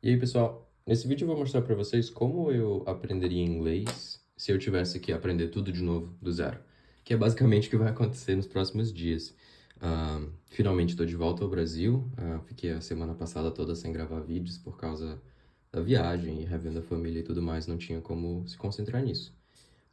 E aí, pessoal, nesse vídeo eu vou mostrar para vocês como eu aprenderia inglês se eu tivesse que aprender tudo de novo, do zero. Que é basicamente o que vai acontecer nos próximos dias. Finalmente estou de volta ao Brasil. Fiquei a semana passada toda sem gravar vídeos por causa da viagem e revendo a família e tudo mais. Não tinha como se concentrar nisso.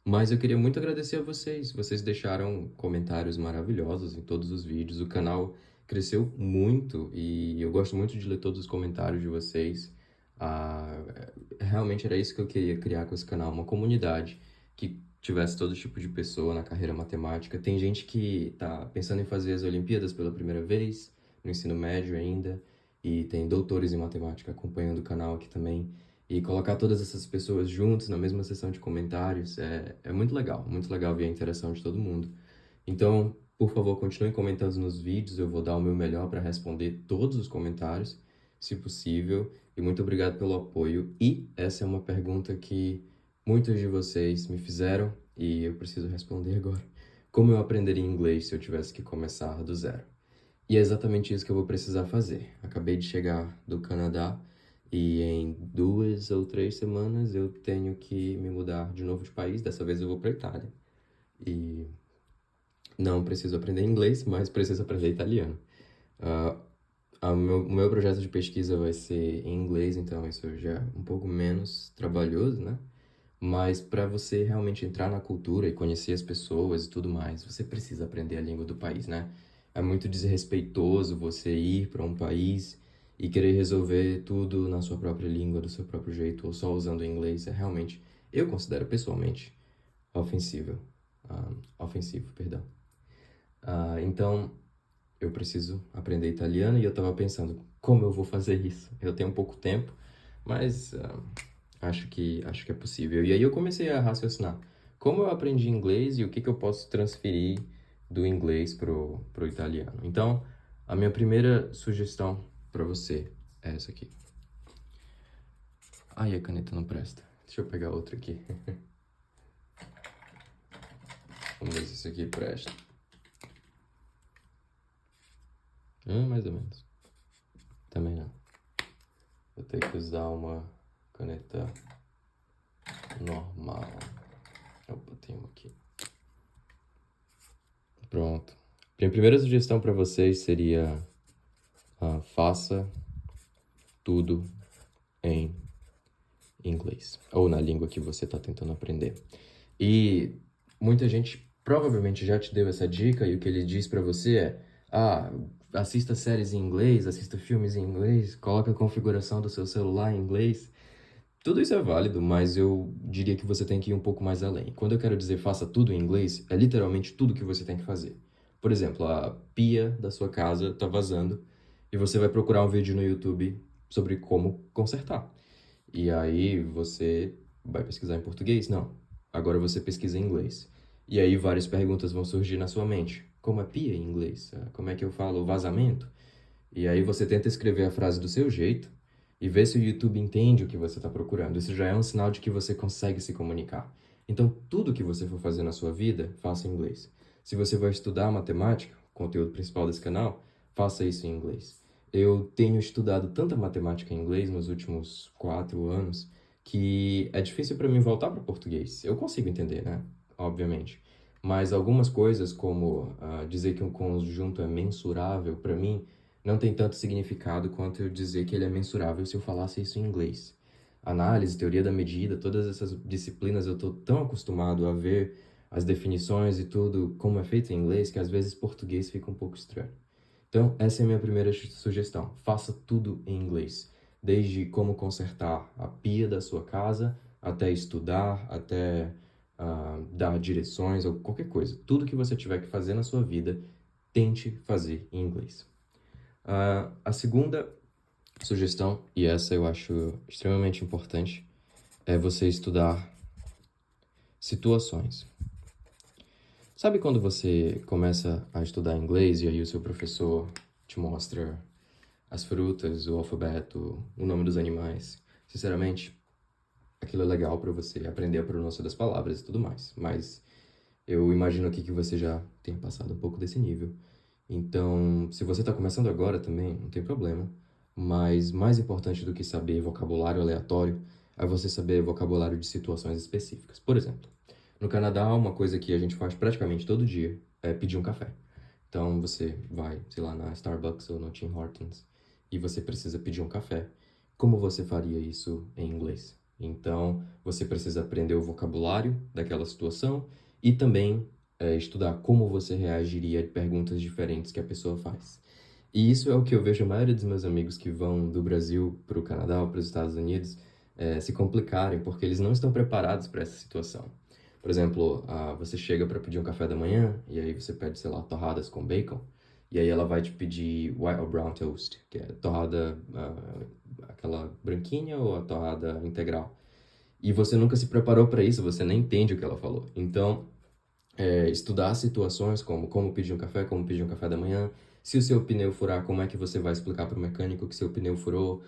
Mas eu queria muito agradecer a vocês. Vocês deixaram comentários maravilhosos em todos os vídeos. O canal cresceu muito e eu gosto muito de ler todos os comentários de vocês. Ah, Realmente era isso que eu queria criar com esse canal, uma comunidade que tivesse todo tipo de pessoa na carreira matemática. Tem gente que está pensando em fazer as Olimpíadas pela primeira vez, no ensino médio ainda, e tem doutores em matemática acompanhando o canal aqui também. E colocar todas essas pessoas juntos na mesma sessão de comentários é muito legal ver a interação de todo mundo. Então, por favor, continuem comentando nos vídeos, eu vou dar o meu melhor para responder todos os comentários, se possível, e muito obrigado pelo apoio. E essa é uma pergunta que muitos de vocês me fizeram e eu preciso responder agora. Como eu aprenderia inglês se eu tivesse que começar do zero? E é exatamente isso que eu vou precisar fazer. Acabei de chegar do Canadá e em 2 ou 3 semanas eu tenho que me mudar de novo de país. Dessa vez eu vou para Itália. E não preciso aprender inglês, mas preciso aprender italiano. Ah, o meu projeto de pesquisa vai ser em inglês, então isso já é um pouco menos trabalhoso, né? Mas para você realmente entrar na cultura e conhecer as pessoas e tudo mais, você precisa aprender a língua do país, né? É muito desrespeitoso você ir para um país e querer resolver tudo na sua própria língua, do seu próprio jeito, ou só usando o inglês. É realmente, eu considero pessoalmente, ofensível. Ofensivo, perdão. Então, eu preciso aprender italiano e eu estava pensando, como eu vou fazer isso? Eu tenho pouco tempo, mas acho que é possível. E aí eu comecei a raciocinar. Como eu aprendi inglês e o que que eu posso transferir do inglês pro italiano? Então, a minha primeira sugestão para você é essa aqui. Ai, a caneta não presta. Deixa eu pegar outra aqui. Vamos ver se isso aqui presta. Mais ou menos. Também não. Vou ter que usar uma caneta normal. Opa, tem uma aqui. Pronto. Minha primeira sugestão para vocês seria faça tudo em inglês, ou na língua que você está tentando aprender. E muita gente provavelmente já te deu essa dica e o que ele diz para você é: assista séries em inglês, assista filmes em inglês, coloque a configuração do seu celular em inglês. Tudo isso é válido, mas eu diria que você tem que ir um pouco mais além. Quando eu quero dizer faça tudo em inglês, é literalmente tudo que você tem que fazer. Por exemplo, a pia da sua casa está vazando e você vai procurar um vídeo no YouTube sobre como consertar. E aí você vai pesquisar em português? Não. Agora você pesquisa em inglês. E aí várias perguntas vão surgir na sua mente. Como é pia em inglês? Como é que eu falo vazamento? E aí você tenta escrever a frase do seu jeito e vê se o YouTube entende o que você está procurando. Isso já é um sinal de que você consegue se comunicar. Então, tudo que você for fazer na sua vida, faça em inglês. Se você vai estudar matemática, o conteúdo principal desse canal, faça isso em inglês. Eu tenho estudado tanta matemática em inglês nos últimos 4 anos que é difícil para mim voltar para português. Eu consigo entender, né? Obviamente. Mas algumas coisas, como dizer que um conjunto é mensurável, para mim, não tem tanto significado quanto eu dizer que ele é mensurável se eu falasse isso em inglês. Análise, teoria da medida, todas essas disciplinas eu estou tão acostumado a ver as definições e tudo como é feito em inglês que às vezes português fica um pouco estranho. Então, essa é a minha primeira sugestão. Faça tudo em inglês. Desde como consertar a pia da sua casa, até estudar, até dar direções ou qualquer coisa. Tudo que você tiver que fazer na sua vida, tente fazer em inglês. A segunda sugestão, e essa eu acho extremamente importante, é você estudar situações. Sabe quando você começa a estudar inglês e aí o seu professor te mostra as frutas, o alfabeto, o nome dos animais? Sinceramente, aquilo é legal para você aprender a pronúncia das palavras e tudo mais, mas eu imagino aqui que você já tenha passado um pouco desse nível. Então, se você está começando agora também, não tem problema. mas mais importante do que saber vocabulário aleatório é você saber vocabulário de situações específicas. Por exemplo, no Canadá, uma coisa que a gente faz praticamente todo dia é pedir um café. Então você vai, sei lá, na Starbucks ou no Tim Hortons e você precisa pedir um café. Como você faria isso em inglês? Então você precisa aprender o vocabulário daquela situação e também estudar como você reagiria a perguntas diferentes que a pessoa faz. E isso é o que eu vejo a maioria dos meus amigos que vão do Brasil para o Canadá ou para os Estados Unidos se complicarem, porque eles não estão preparados para essa situação. Por exemplo, você chega para pedir um café da manhã e aí você pede, sei lá, torradas com bacon, e aí ela vai te pedir white or brown toast, que é torrada, aquela branquinha ou a torrada integral. E você nunca se preparou para isso, você nem entende o que ela falou. Então, estudar situações como pedir um café, como pedir um café da manhã. Se o seu pneu furar, como é que você vai explicar para o mecânico que seu pneu furou?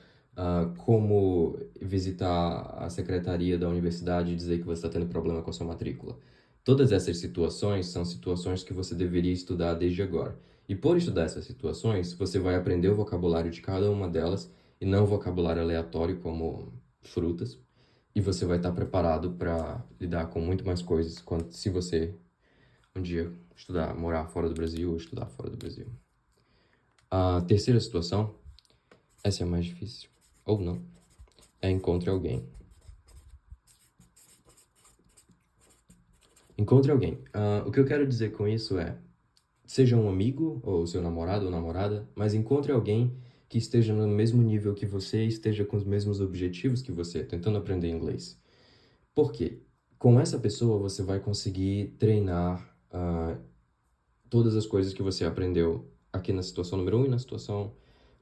Como visitar a secretaria da universidade e dizer que você está tendo problema com a sua matrícula. Todas essas situações são situações que você deveria estudar desde agora. E por estudar essas situações, você vai aprender o vocabulário de cada uma delas e não o vocabulário aleatório como frutas. E você vai estar preparado para lidar com muito mais coisas se você um dia estudar, morar fora do Brasil ou estudar fora do Brasil. A terceira situação, essa é a mais difícil, ou não, é encontre alguém. Encontre alguém. O que eu quero dizer com isso é, seja um amigo ou seu namorado ou namorada, mas encontre alguém que esteja no mesmo nível que você, esteja com os mesmos objetivos que você, tentando aprender inglês. Por quê? Com essa pessoa você vai conseguir treinar todas as coisas que você aprendeu aqui na situação número 1 e na situação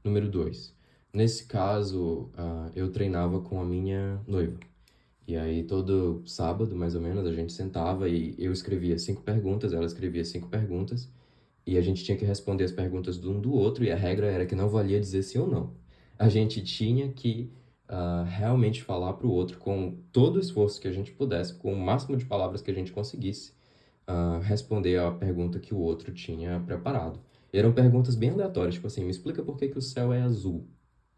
número 2. Nesse caso, eu treinava com a minha noiva. E aí, todo sábado, mais ou menos, a gente sentava e eu escrevia 5 perguntas, ela escrevia 5 perguntas, e a gente tinha que responder as perguntas de um do outro, e a regra era que não valia dizer sim ou não. A gente tinha que realmente falar para o outro com todo o esforço que a gente pudesse, com o máximo de palavras que a gente conseguisse, responder a pergunta que o outro tinha preparado. E eram perguntas bem aleatórias, tipo assim, me explica por que que o céu é azul.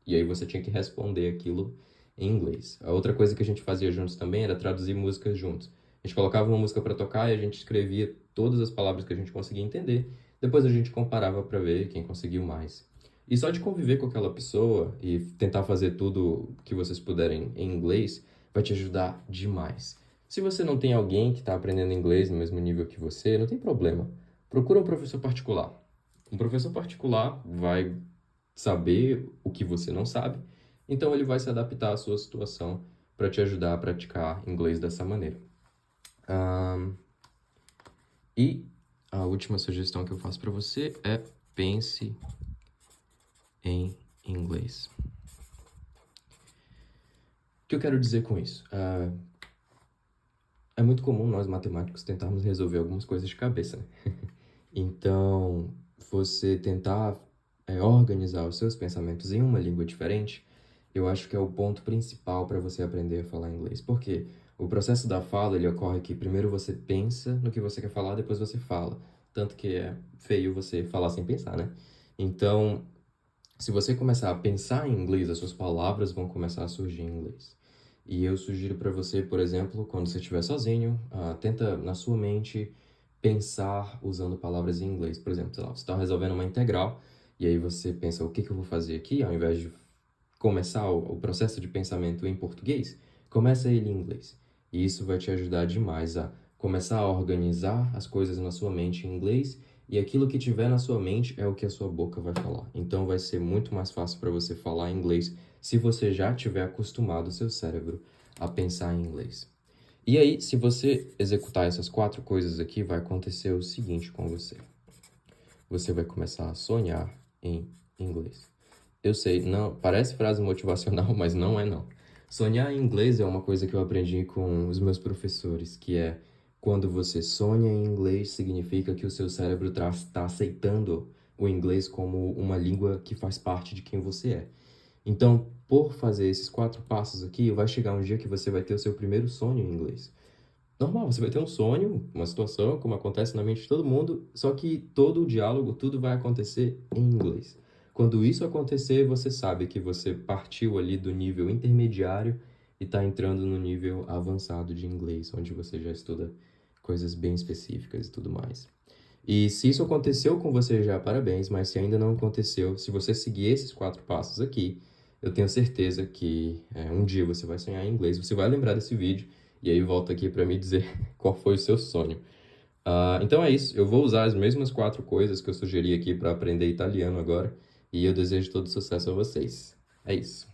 E aí você tinha que responder aquilo em inglês. A outra coisa que a gente fazia juntos também era traduzir músicas juntos. A gente colocava uma música para tocar e a gente escrevia todas as palavras que a gente conseguia entender. Depois a gente comparava para ver quem conseguiu mais. E só de conviver com aquela pessoa e tentar fazer tudo que vocês puderem em inglês vai te ajudar demais. Se você não tem alguém que está aprendendo inglês no mesmo nível que você, não tem problema. Procura um professor particular. Um professor particular vai saber o que você não sabe, então ele vai se adaptar à sua situação para te ajudar a praticar inglês dessa maneira. E a última sugestão que eu faço para você é pense em inglês. O que eu quero dizer com isso? É muito comum nós matemáticos tentarmos resolver algumas coisas de cabeça, né? Então, você tentar organizar os seus pensamentos em uma língua diferente, eu acho que é o ponto principal para você aprender a falar inglês. Porque o processo da fala, ele ocorre que primeiro você pensa no que você quer falar, depois você fala. Tanto que é feio você falar sem pensar, né? Então, se você começar a pensar em inglês, as suas palavras vão começar a surgir em inglês. E eu sugiro para você, por exemplo, quando você estiver sozinho, tenta na sua mente pensar usando palavras em inglês. Por exemplo, sei lá, você está resolvendo uma integral e aí você pensa, o que que eu vou fazer aqui? Ao invés de começar o processo de pensamento em português, começa ele em inglês. E isso vai te ajudar demais a começar a organizar as coisas na sua mente em inglês e aquilo que tiver na sua mente é o que a sua boca vai falar. Então vai ser muito mais fácil para você falar inglês se você já tiver acostumado o seu cérebro a pensar em inglês. E aí, se você executar essas 4 coisas aqui, vai acontecer o seguinte com você. Você vai começar a sonhar em inglês. Eu sei, não, parece frase motivacional, mas não é não. Sonhar em inglês é uma coisa que eu aprendi com os meus professores, que é quando você sonha em inglês, significa que o seu cérebro está aceitando o inglês como uma língua que faz parte de quem você é. Então, por fazer esses 4 passos aqui, vai chegar um dia que você vai ter o seu primeiro sonho em inglês. Normal, você vai ter um sonho, uma situação, como acontece na mente de todo mundo, só que todo o diálogo, tudo vai acontecer em inglês. Quando isso acontecer, você sabe que você partiu ali do nível intermediário e está entrando no nível avançado de inglês, onde você já estuda coisas bem específicas e tudo mais. E se isso aconteceu com você já, parabéns, mas se ainda não aconteceu, se você seguir esses 4 passos aqui, eu tenho certeza que um dia você vai sonhar em inglês, você vai lembrar desse vídeo e aí volta aqui para me dizer qual foi o seu sonho. Então é isso, eu vou usar as mesmas 4 coisas que eu sugeri aqui para aprender italiano agora e eu desejo todo sucesso a vocês. É isso.